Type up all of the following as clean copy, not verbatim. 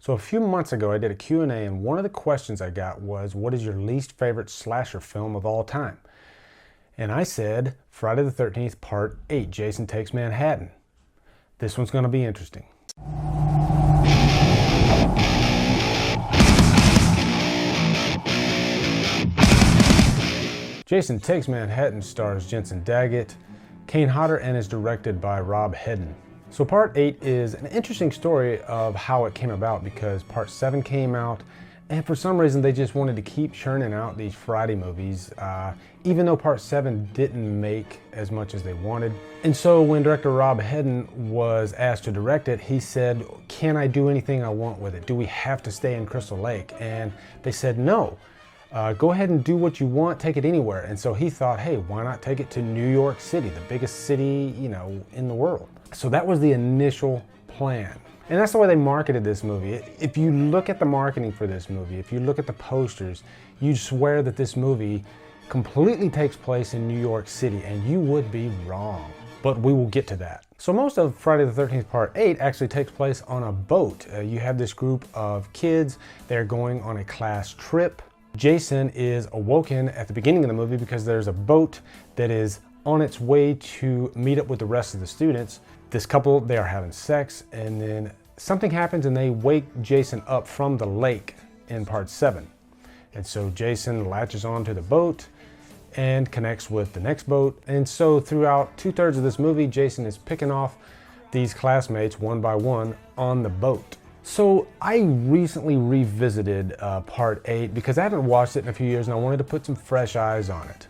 So a few months ago, I did a Q&A, and one of the questions I got was, what is your least favorite slasher film of all time? And I said, Friday the 13th, Part 8, Jason Takes Manhattan. This one's going to be interesting. Jason Takes Manhattan stars Jensen Daggett, Kane Hodder, and is directed by Rob Hedden. So Part 8 is an interesting story of how it came about, because Part 7 came out, and for some reason they just wanted to keep churning out these Friday movies, even though Part 7 didn't make as much as they wanted. And so when director Rob Hedden was asked to direct it, he said, can I do anything I want with it? Do we have to stay in Crystal Lake? And they said, no. Go ahead and do what you want, take it anywhere. And so he thought, hey, why not take it to New York City, the biggest city, in the world. So that was the initial plan. And that's the way they marketed this movie. If you look at the marketing for this movie, if you look at the posters, you'd swear that this movie completely takes place in New York City, and you would be wrong. But we will get to that. So most of Friday the 13th Part 8 actually takes place on a boat. You have this group of kids, they're going on a class trip. Jason is awoken at the beginning of the movie because there's a boat that is on its way to meet up with the rest of the students. This couple, they are having sex, and then something happens and they wake Jason up from the lake in Part 7. And so Jason latches onto the boat and connects with the next boat. And so throughout 2/3 of this movie, Jason is picking off these classmates one by one on the boat. So I recently revisited Part 8 because I haven't watched it in a few years and I wanted to put some fresh eyes on it.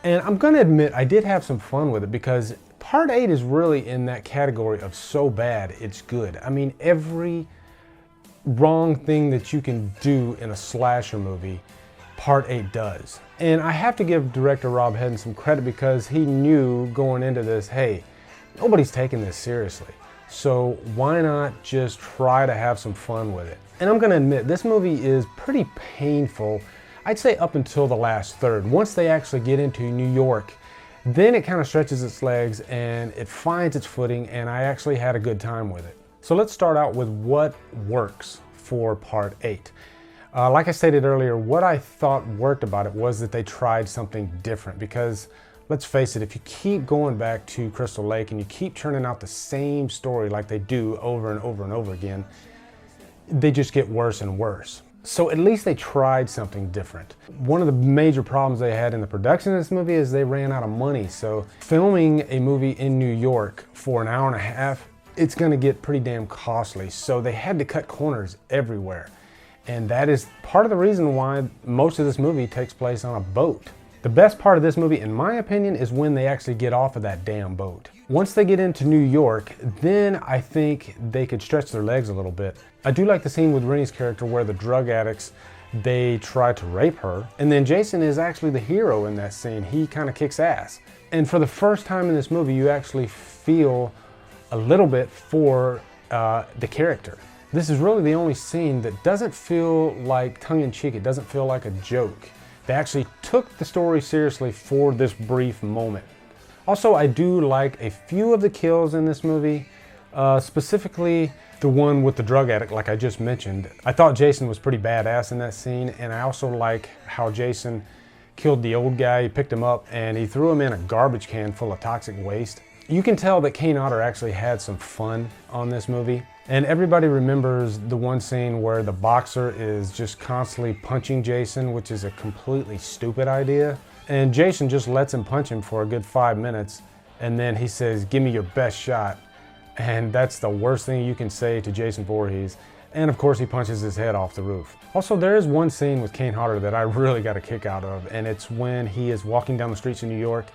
And I'm gonna admit, I did have some fun with it because Part 8 is really in that category of so bad it's good. I mean, every wrong thing that you can do in a slasher movie, Part 8 does. And I have to give director Rob Hedden some credit because he knew going into this, hey, nobody's taking this seriously. So why not just try to have some fun with it? And I'm gonna admit, this movie is pretty painful, I'd say up until the last third. Once they actually get into New York, then it kind of stretches its legs and it finds its footing, and I actually had a good time with it. So let's start out with what works for Part 8. Like I stated earlier, what I thought worked about it was that they tried something different, because let's face it, if you keep going back to Crystal Lake and you keep churning out the same story like they do over and over and over again, they just get worse and worse. So at least they tried something different. One of the major problems they had in the production of this movie is they ran out of money. So filming a movie in New York for an hour and a half, it's gonna get pretty damn costly. So they had to cut corners everywhere. And that is part of the reason why most of this movie takes place on a boat. The best part of this movie, in my opinion, is when they actually get off of that damn boat. Once they get into New York, then I think they could stretch their legs a little bit. I do like the scene with Rennie's character where the drug addicts, they try to rape her. And then Jason is actually the hero in that scene. He kind of kicks ass. And for the first time in this movie, you actually feel a little bit for the character. This is really the only scene that doesn't feel like tongue-in-cheek. It doesn't feel like a joke. They actually took the story seriously for this brief moment. Also, I do like a few of the kills in this movie, specifically the one with the drug addict, like I just mentioned. I thought Jason was pretty badass in that scene, and I also like how Jason killed the old guy. He picked him up and he threw him in a garbage can full of toxic waste. You can tell that Kane Hodder actually had some fun on this movie. And everybody remembers the one scene where the boxer is just constantly punching Jason, which is a completely stupid idea. And Jason just lets him punch him for a good 5 minutes, and then he says, give me your best shot. And that's the worst thing you can say to Jason Voorhees. And of course he punches his head off the roof. Also, there is one scene with Kane Hodder that I really got a kick out of, and it's when he is walking down the streets of New York,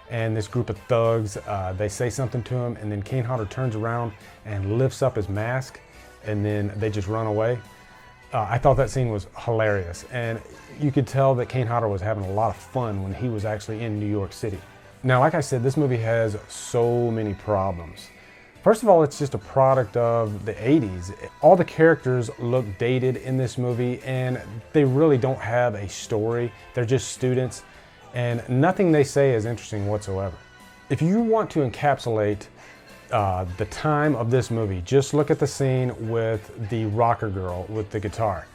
and this group of thugs, they say something to him, and then Kane Hodder turns around and lifts up his mask, and then they just run away. I thought that scene was hilarious, and you could tell that Kane Hodder was having a lot of fun when he was actually in New York City. Now, like I said, this movie has so many problems. First of all, it's just a product of the 80s. All the characters look dated in this movie, and they really don't have a story. They're just students, and nothing they say is interesting whatsoever. If you want to encapsulate the time of this movie. Just look at the scene with the rocker girl with the guitar.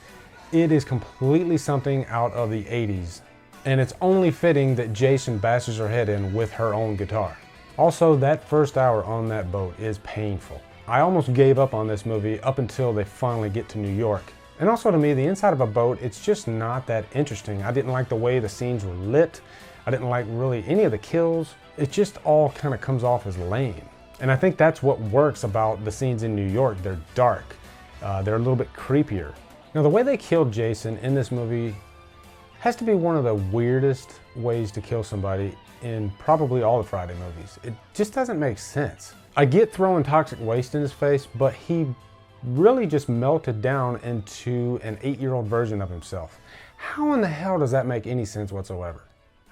It is completely something out of the 80s, and it's only fitting that Jason bashes her head in with her own guitar. Also, that first hour on that boat is painful. I almost gave up on this movie up until they finally get to New York. And also to me, the inside of a boat, it's just not that interesting. I didn't like the way the scenes were lit. I didn't like really any of the kills. It just all kind of comes off as lame. And I think that's what works about the scenes in New York. They're dark. They're a little bit creepier. Now, the way they killed Jason in this movie has to be one of the weirdest ways to kill somebody in probably all the Friday movies. It just doesn't make sense. I get throwing toxic waste in his face, but he really just melted down into an 8-year-old version of himself. How in the hell does that make any sense whatsoever?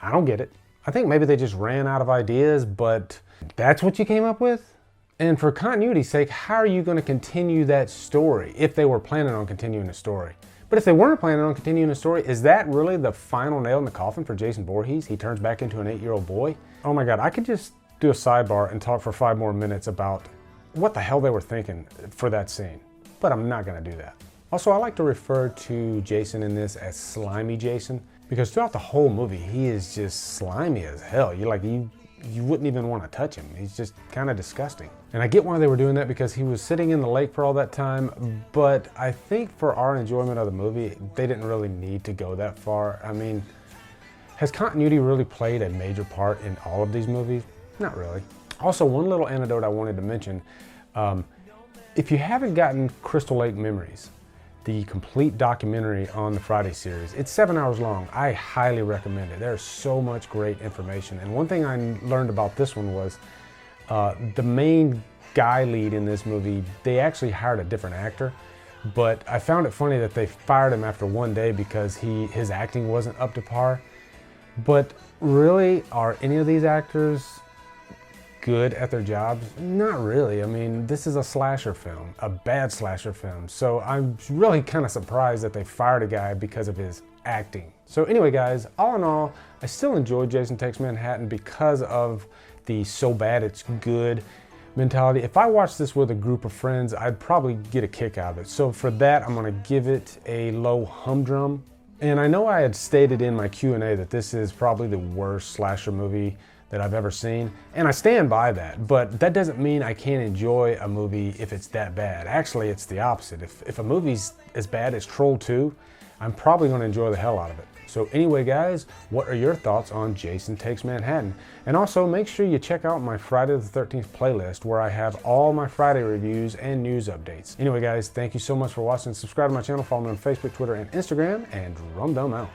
I don't get it. I think maybe they just ran out of ideas, but that's what you came up with? And for continuity's sake, how are you going to continue that story if they were planning on continuing the story? But if they weren't planning on continuing the story, is that really the final nail in the coffin for Jason Voorhees? He turns back into an 8-year-old boy? Oh my God, I could just do a sidebar and talk for 5 more minutes about what the hell they were thinking for that scene. But I'm not going to do that. Also, I like to refer to Jason in this as Slimy Jason, because throughout the whole movie, he is just slimy as hell. You wouldn't even want to touch him. He's just kind of disgusting. And I get why they were doing that, because he was sitting in the lake for all that time, but I think for our enjoyment of the movie, they didn't really need to go that far. I mean, has continuity really played a major part in all of these movies? Not really. Also, one little anecdote I wanted to mention, if you haven't gotten Crystal Lake Memories, the complete documentary on the Friday series, it's 7 hours long. I highly recommend it. There's so much great information. And one thing I learned about this one was the main guy lead in this movie, they actually hired a different actor, but I found it funny that they fired him after 1 day because his acting wasn't up to par. But really, are any of these actors good at their jobs? Not really. I mean, this is a slasher film, a bad slasher film. So I'm really kind of surprised that they fired a guy because of his acting. So anyway, guys, all in all, I still enjoyed Jason Takes Manhattan because of the so bad it's good mentality. If I watched this with a group of friends, I'd probably get a kick out of it. So for that, I'm gonna give it a low humdrum. And I know I had stated in my Q&A that this is probably the worst slasher movie that I've ever seen, and I stand by that, but that doesn't mean I can't enjoy a movie if it's that bad. Actually, it's the opposite. If a movie's as bad as Troll 2, I'm probably going to enjoy the hell out of it. So anyway, guys, what are your thoughts on Jason Takes Manhattan? And also, make sure you check out my Friday the 13th playlist, where I have all my Friday reviews and news updates. Anyway, guys, thank you so much for watching. Subscribe to my channel, follow me on Facebook, Twitter, and Instagram, and Humdrum out.